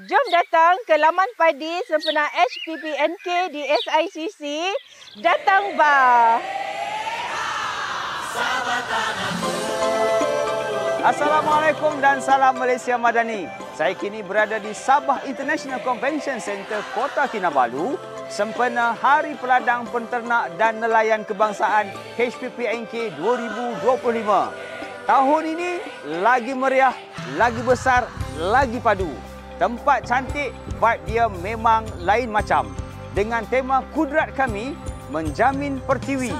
Jom datang ke laman padi sempena HPPNK di SICC. Datang bah. Assalamualaikum dan salam Malaysia Madani. Saya kini berada di Sabah International Convention Center, Kota Kinabalu, sempena Hari Peladang Penternak dan Nelayan Kebangsaan HPPNK 2025. Tahun ini lagi meriah, lagi besar, lagi padu. Tempat cantik, vibe dia memang lain macam. Dengan tema Kudrat Kami Menjamin Pertiwi,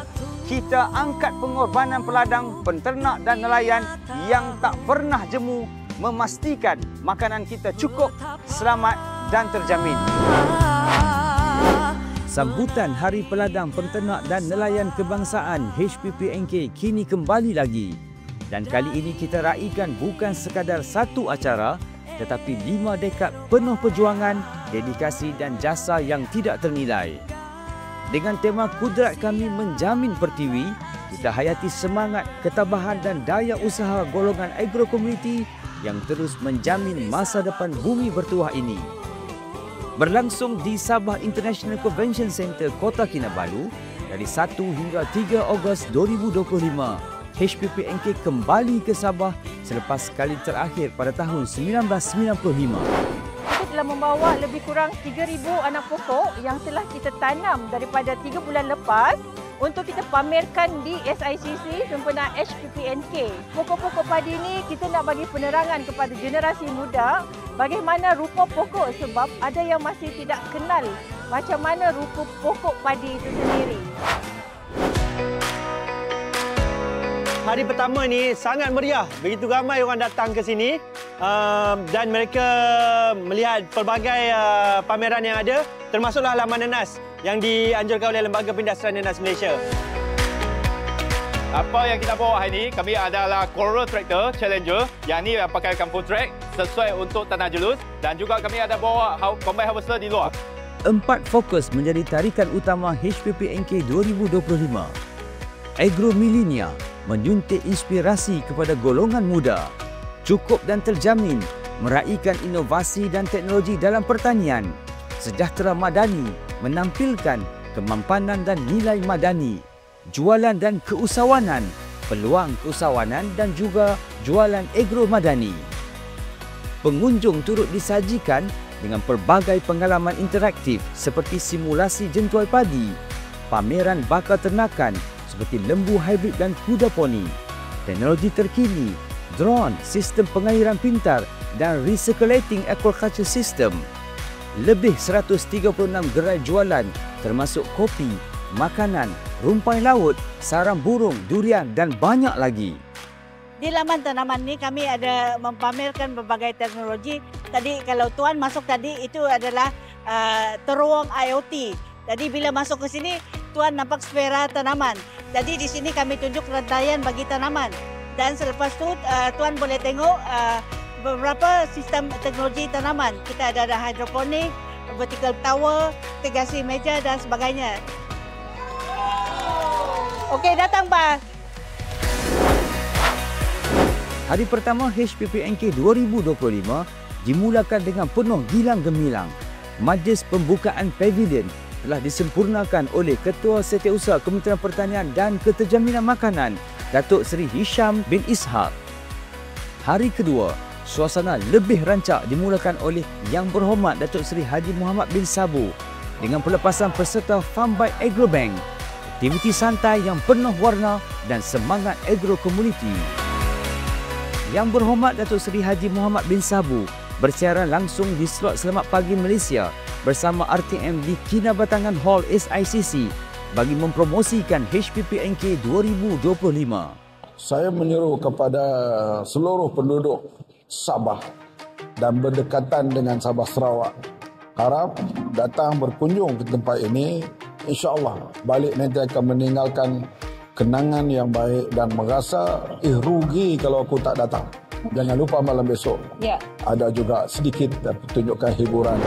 kita angkat pengorbanan peladang, penternak dan nelayan yang tak pernah jemu, memastikan makanan kita cukup, selamat dan terjamin. Sambutan Hari Peladang, Penternak dan Nelayan Kebangsaan HPPNK kini kembali lagi. Dan kali ini kita raikan bukan sekadar satu acara, tetapi 5 dekad penuh perjuangan, dedikasi dan jasa yang tidak ternilai. Dengan tema Kudrat Kami Menjamin Pertiwi, kita hayati semangat, ketabahan dan daya usaha golongan agro komuniti yang terus menjamin masa depan bumi bertuah ini. Berlangsung di Sabah International Convention Center, Kota Kinabalu dari 1 hingga 3 Ogos 2025. HPPNK kembali ke Sabah selepas kali terakhir pada tahun 1995. Kita telah membawa lebih kurang 3,000 anak pokok yang telah kita tanam daripada 3 bulan lepas untuk kita pamerkan di SICC sempena HPPNK. Pokok-pokok padi ini kita nak bagi penerangan kepada generasi muda bagaimana rupa pokok, sebab ada yang masih tidak kenal macam mana rupa pokok padi itu sendiri. Hari pertama ni sangat meriah. Begitu ramai orang datang ke sini dan mereka melihat pelbagai pameran yang ada, termasuklah laman nanas yang dianjurkan oleh Lembaga Perindustrian Nanas Malaysia. Apa yang kita bawa hari ini, kami adalah Corolla Tractor Challenger yang ni pakaikan full track sesuai untuk tanah jelus, dan juga kami ada bawa combine harvester di luar. 4 fokus menjadi tarikan utama HPPNK 2025. Agro Millennia menyuntik inspirasi kepada golongan muda. Cukup dan terjamin meraihkan inovasi dan teknologi dalam pertanian. Sejahtera Madani menampilkan kemampanan dan nilai madani. Jualan dan keusahawanan, peluang keusahawanan dan juga jualan agro madani. Pengunjung turut disajikan dengan pelbagai pengalaman interaktif seperti simulasi jentual padi, pameran bakal ternakan seperti lembu hybrid dan kuda poni, teknologi terkini, drone, sistem pengairan pintar dan recirculating aquaculture system. Lebih 136 gerai jualan termasuk kopi, makanan, rumpai laut, sarang burung, durian dan banyak lagi. Di laman tanaman ni kami ada mempamerkan berbagai teknologi. Tadi kalau tuan masuk tadi itu adalah terowong IoT. Jadi bila masuk ke sini tuan nampak sfera tanaman. Jadi di sini kami tunjuk rantaian bagi tanaman. Dan selepas tu tuan boleh tengok beberapa sistem teknologi tanaman. Kita ada hidroponik, vertical tower, integrasi meja dan sebagainya. Okey, datang bah. Hari pertama HPPNK 2025 dimulakan dengan penuh gilang gemilang. Majlis pembukaan pavilion telah disempurnakan oleh Ketua Setiausaha Kementerian Pertanian dan Keterjaminan Makanan, Datuk Seri Hisham bin Ishaq. Hari kedua, suasana lebih rancak dimulakan oleh Yang Berhormat Datuk Seri Haji Muhammad bin Sabu dengan pelepasan peserta Farm by Agro Bank. Aktiviti santai yang penuh warna dan semangat agro komuniti. Yang Berhormat Datuk Seri Haji Muhammad bin Sabu bersiaran langsung di slot Selamat Pagi Malaysia bersama RTM di Kinabatangan Hall SICC bagi mempromosikan HPPNK 2025. Saya menyeru kepada seluruh penduduk Sabah dan berdekatan dengan Sabah Sarawak, harap datang berkunjung ke tempat ini. InsyaAllah balik nanti akan meninggalkan kenangan yang baik dan merasa rugi kalau aku tak datang. Jangan lupa malam besok ada juga sedikit pertunjukan hiburan.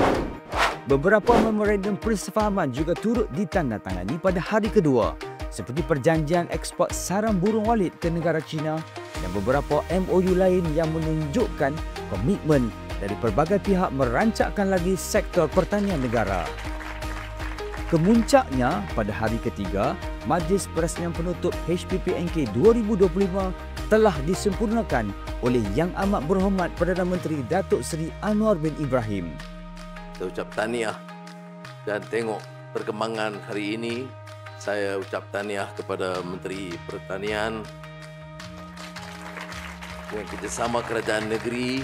Beberapa memorandum persefahaman juga turut ditandatangani pada hari kedua, seperti perjanjian ekspor sarang burung walit ke negara China dan beberapa MOU lain yang menunjukkan komitmen dari pelbagai pihak merancangkan lagi sektor pertanian negara. Kemuncaknya pada hari ketiga, Majlis Perasmian Penutup HPPNK 2025 telah disempurnakan oleh Yang Amat Berhormat Perdana Menteri Datuk Seri Anwar bin Ibrahim. Saya ucap tahniah dan tengok perkembangan hari ini. Saya ucap tahniah kepada Menteri Pertanian dengan kerjasama kerajaan negeri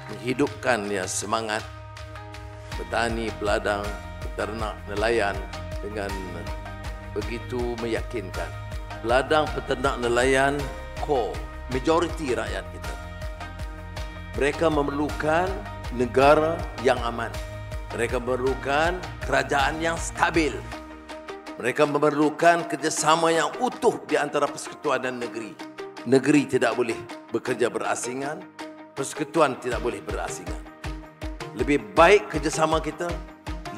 menghidupkan semangat petani, peladang, peternak, nelayan dengan begitu meyakinkan. Peladang, peternak, nelayan, core, majoriti rakyat kita. Mereka memerlukan negara yang aman. Mereka memerlukan kerajaan yang stabil. Mereka memerlukan kerjasama yang utuh di antara persekutuan dan negeri. Negeri tidak boleh bekerja berasingan, persekutuan tidak boleh berasingan. Lebih baik kerjasama kita,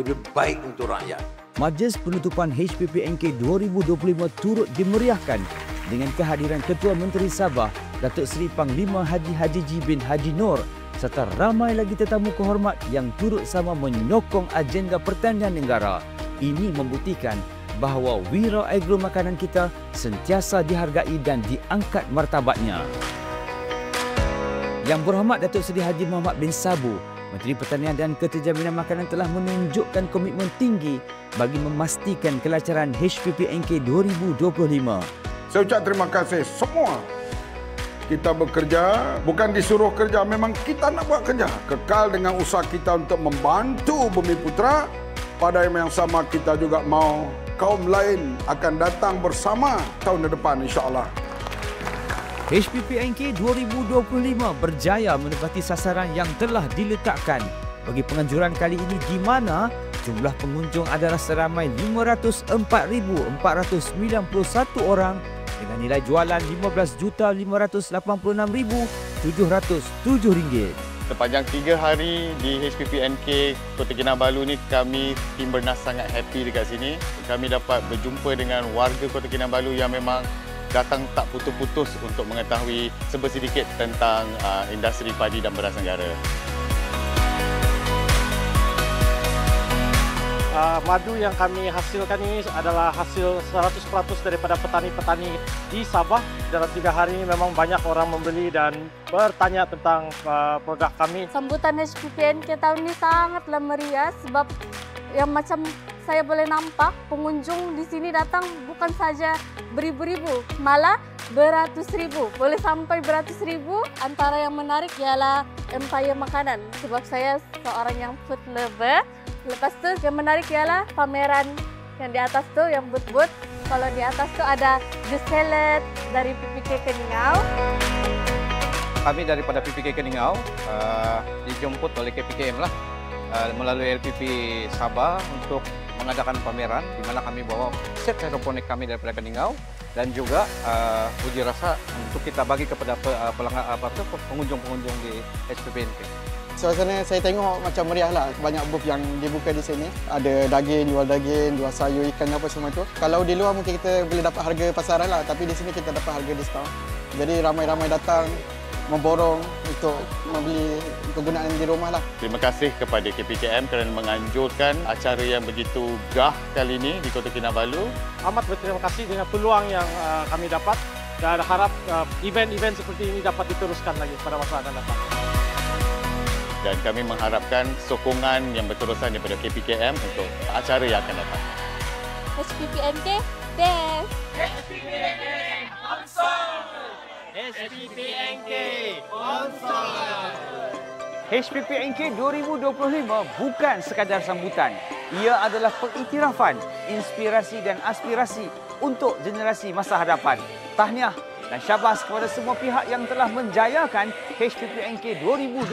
lebih baik untuk rakyat. Majlis penutupan HPPNK 2025 turut dimeriahkan dengan kehadiran Ketua Menteri Sabah, Datuk Seri Panglima Haji Hajiji bin Haji Nur serta ramai lagi tetamu kehormat yang turut sama menyokong agenda pertanian negara. Ini membuktikan bahawa wira agro makanan kita sentiasa dihargai dan diangkat martabatnya. Yang Berhormat Datuk Seri Haji Muhammad bin Sabu, Menteri Pertanian dan Keterjaminan Makanan telah menunjukkan komitmen tinggi bagi memastikan kelancaran HPPNK 2025. Saya ucap terima kasih semua. Kita bekerja, bukan disuruh kerja, memang kita nak buat kerja. Kekal dengan usaha kita untuk membantu Bumiputera. Pada yang sama kita juga mau kaum lain akan datang bersama tahun depan insya-Allah. HPPNK 2025 berjaya menepati sasaran yang telah diletakkan bagi penganjuran kali ini di mana jumlah pengunjung adalah seramai 504,491 orang dengan nilai jualan RM15,586,707. Sepanjang 3 hari di HPPNK Kota Kinabalu ni, kami tim Bernas sangat happy dekat sini. Kami dapat berjumpa dengan warga Kota Kinabalu yang memang datang tak putus-putus untuk mengetahui sebersedikit tentang industri padi dan beras negara. Madu yang kami hasilkan ini adalah hasil 100% daripada petani-petani di Sabah. Dalam 3 hari ini memang banyak orang membeli dan bertanya tentang produk kami. Sambutan HPPNK tahun ini sangatlah meriah sebab yang macam saya boleh nampak pengunjung di sini datang bukan saja beribu-ribu, malah beratus ribu. Boleh sampai beratus ribu. Antara yang menarik ialah empire makanan sebab saya seorang yang food lover. Lepas tu yang menarik ialah pameran yang di atas tu, yang but-but. Kalau di atas tu ada the salad dari PPK Keningau. Kami daripada PPK Keningau dijemput oleh KPKM lah melalui LPP Sabah untuk mengadakan pameran di mana kami bawa set hidroponik kami daripada Keningau dan juga uji rasa untuk kita bagi kepada pengunjung-pengunjung di HPPNK. Suasana saya tengok macam meriah lah. Banyak booth yang dibuka di sini. Ada daging, jual sayur, ikan apa semua itu. Kalau di luar mungkin kita boleh dapat harga pasaran lah. Tapi di sini kita dapat harga diskaun. Jadi ramai-ramai datang memborong untuk membeli kegunaan di rumah lah. Terima kasih kepada KPKM kerana menganjurkan acara yang begitu gah kali ini di Kota Kinabalu. Amat berterima kasih dengan peluang yang kami dapat dan harap event-event seperti ini dapat diteruskan lagi pada masa akan datang. Dan kami mengharapkan sokongan yang berterusan daripada KPKM untuk acara yang akan datang. HPPNK, best! HPPNK, Onsol! HPPNK, Onsol! HPPNK 2025 bukan sekadar sambutan. Ia adalah pengiktirafan, inspirasi dan aspirasi untuk generasi masa hadapan. Tahniah dan syabas kepada semua pihak yang telah menjayakan HPPNK 2025.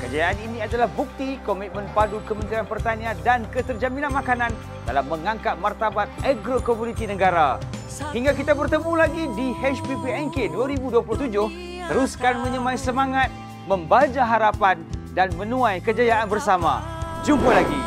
Kejayaan ini adalah bukti komitmen padu Kementerian Pertanian dan Keterjaminan Makanan dalam mengangkat martabat agrokomoditi negara. Hingga kita bertemu lagi di HPPNK 2027, teruskan menyemai semangat, membaja harapan dan menuai kejayaan bersama. Jumpa lagi.